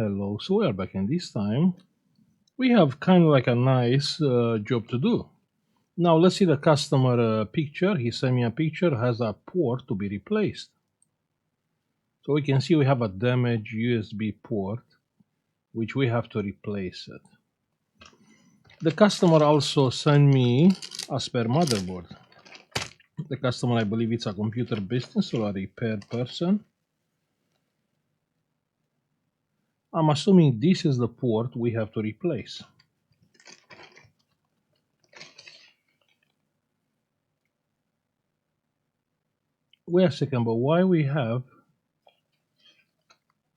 Hello, so we are back, and this time we have kind of like a nice job to do. Now let's see the customer picture. He sent me a picture, has a port to be replaced. So we can see we have a damaged USB port, which we have to replace it. The customer also sent me a spare motherboard. The customer, I believe it's a computer business or a repair person. I'm assuming this is the port we have to replace. Wait a second, but why we have...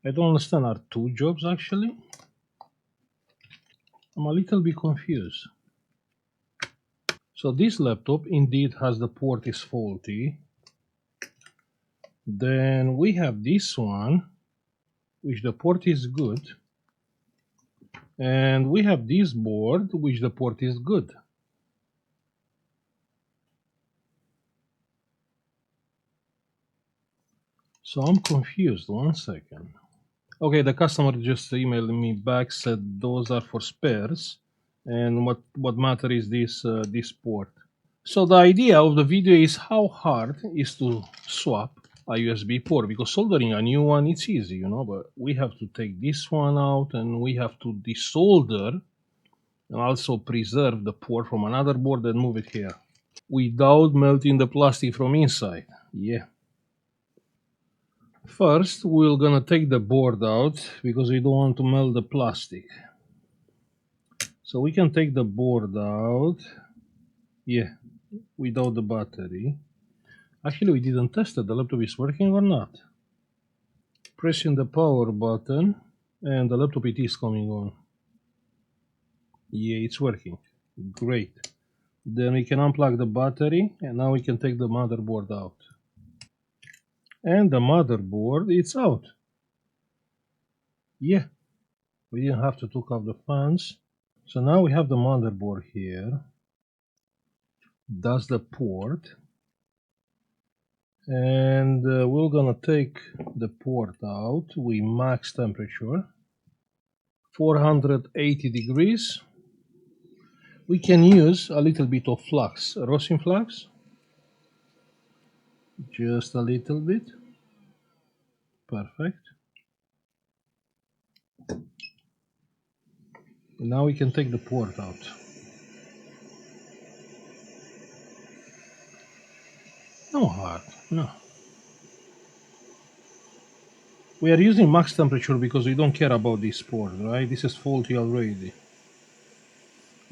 I don't understand, are two jobs actually? I'm a little bit confused. So this laptop indeed has the port is faulty. Then we have this one, which the port is good. And we have this board, which the port is good. So I'm confused, 1 second. Okay, the customer just emailed me back, said those are for spares. And what matter is this port. So the idea of the video is how hard is to swap a USB port, because soldering a new one, it's easy, but we have to take this one out and we have to desolder and also preserve the port from another board and move it here without melting the plastic from inside. Yeah. First, we're gonna take the board out because we don't want to melt the plastic. So we can take the board out, yeah, without the battery. Actually, we didn't test it. The laptop is working or not. Pressing the power button and the laptop it is coming on. Yeah, it's working. Great. Then we can unplug the battery and now we can take the motherboard out. And the motherboard, it's out. Yeah, we didn't have to take off the fans. So now we have the motherboard here. That's the port. And we're gonna take the port out with max temperature, 480 degrees. We can use a little bit of flux, rosin flux, just a little bit. Perfect. Now we can take the port out. No hard, no. We are using max temperature because we don't care about this port, right? This is faulty already.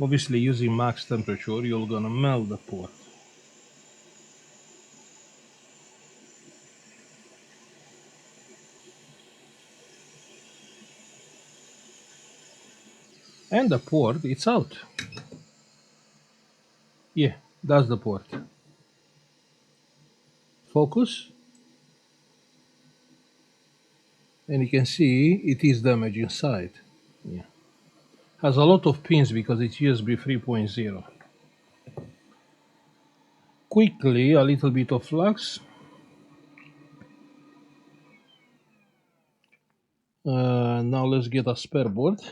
Obviously, using max temperature, you're gonna melt the port. And the port, it's out. Yeah, that's the port. Focus. And you can see it is damaged inside. Yeah. Has a lot of pins because it's USB 3.0. Quickly, a little bit of flux. Now let's get a spare board.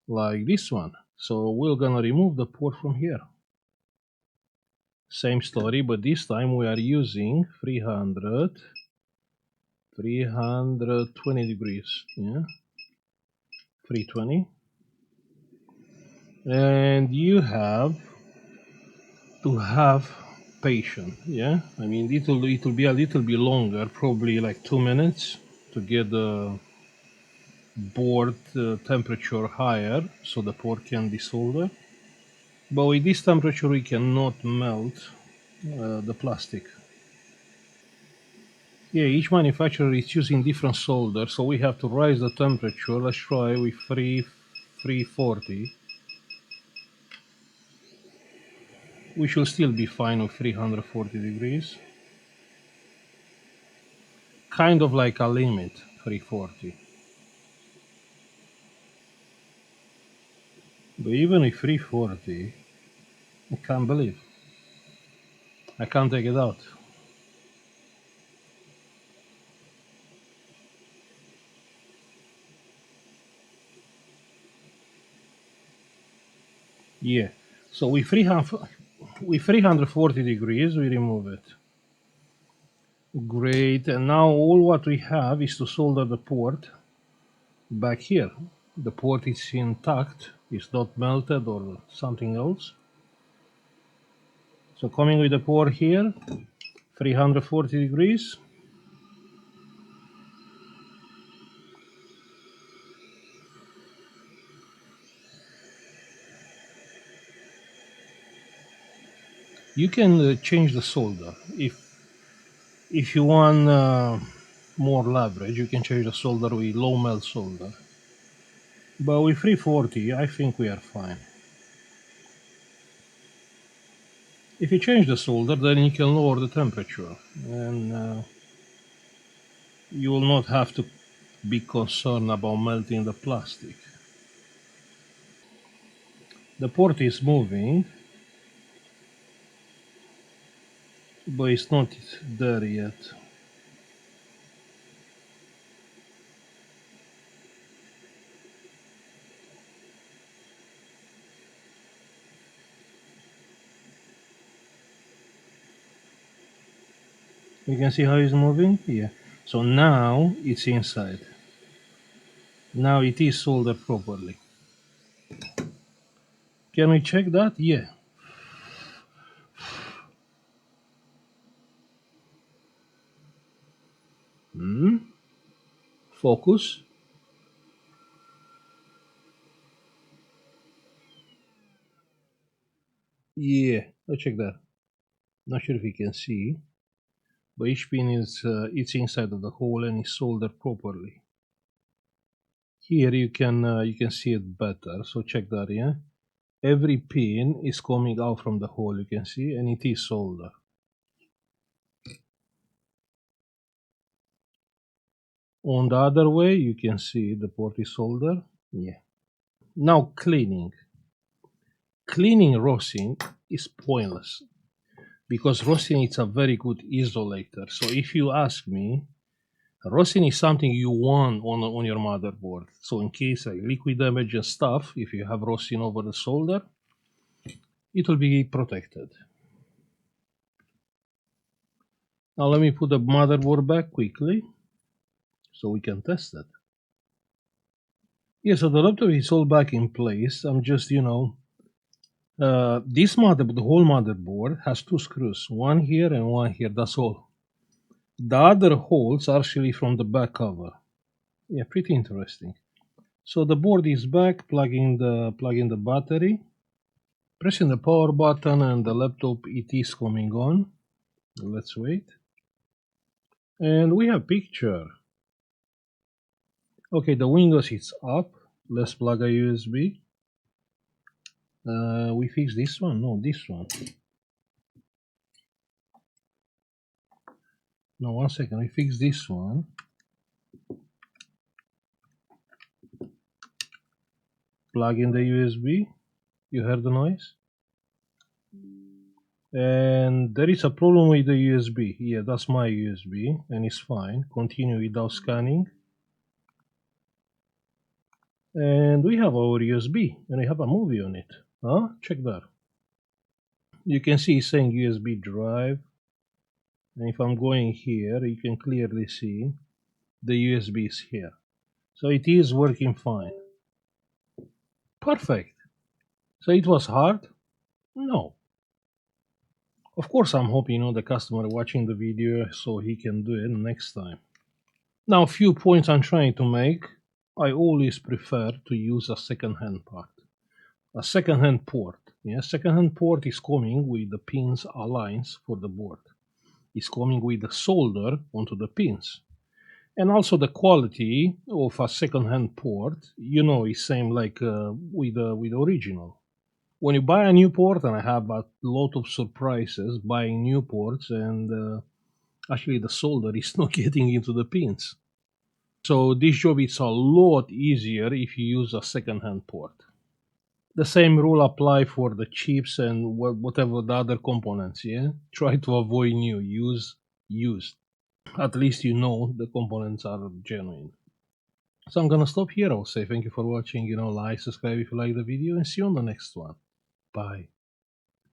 Like this one. So we're gonna remove the port from here. Same story, but this time we are using 320 degrees. Yeah. 320. And you have to have patience. Yeah. I mean, it'll be a little bit longer, probably like 2 minutes to get the board temperature higher so the port can desolder. But with this temperature, we cannot melt the plastic. Yeah, each manufacturer is using different solder, so we have to raise the temperature. Let's try with 340. We should still be fine with 340 degrees. Kind of like a limit, 340. But even with 340, I can't believe. I can't take it out. Yeah. So with 340 degrees, we remove it. Great. And now all what we have is to solder the port back here. The port is intact. It's not melted or something else. So coming with the port here, 340 degrees. You can change the solder. If you want more leverage, you can change the solder with low melt solder. But with 340, I think we are fine. If you change the solder, then you can lower the temperature, and you will not have to be concerned about melting the plastic. The port is moving, but it's not there yet. You can see how it's moving? Yeah. So now it's inside. Now it is soldered properly. Can we check that? Yeah. Focus. Yeah. Let's check that. Not sure if you can see, but each pin is it's inside of the hole and is soldered properly. Here you can see it better. So check that. Yeah. Every pin is coming out from the hole. You can see, and it is soldered. On the other way, you can see the port is soldered. Yeah. Now cleaning. Cleaning rosin is pointless because rosin is a very good isolator. So if you ask me, rosin is something you want on your motherboard. So in case like liquid damage and stuff, if you have rosin over the solder, it will be protected. Now let me put the motherboard back quickly so we can test it. Yeah, so the laptop is all back in place. I'm just, this motherboard, the whole motherboard has two screws, one here and one here. That's all. The other holes are actually from the back cover. Yeah, pretty interesting. So the board is back, plug in the battery, pressing the power button, and the laptop it is coming on. Let's wait. And we have picture. Okay, the Windows is up. Let's plug a USB. We fix this one? No, this one. No, 1 second. We fix this one. Plug in the USB. You heard the noise? And there is a problem with the USB. Yeah, that's my USB, and it's fine. Continue without scanning. And we have our USB, and we have a movie on it. Huh? Check that. You can see it's saying USB drive. And if I'm going here, you can clearly see the USB is here. So it is working fine. Perfect. So it was hard? No. Of course, I'm hoping the customer watching the video so he can do it next time. Now, a few points I'm trying to make. I always prefer to use a second-hand part, a second-hand port. Yeah, second-hand port is coming with the pins aligns for the board. It's coming with the solder onto the pins, and also the quality of a second-hand port. Is same like with the original. When you buy a new port, and I have a lot of surprises buying new ports, and actually the solder is not getting into the pins. So this job is a lot easier if you use a second-hand port. The same rule apply for the chips and whatever the other components. Yeah, try to avoid new. Use used. At least the components are genuine. So I'm gonna stop here. I'll say thank you for watching. Like, subscribe if you like the video, and see you on the next one. Bye.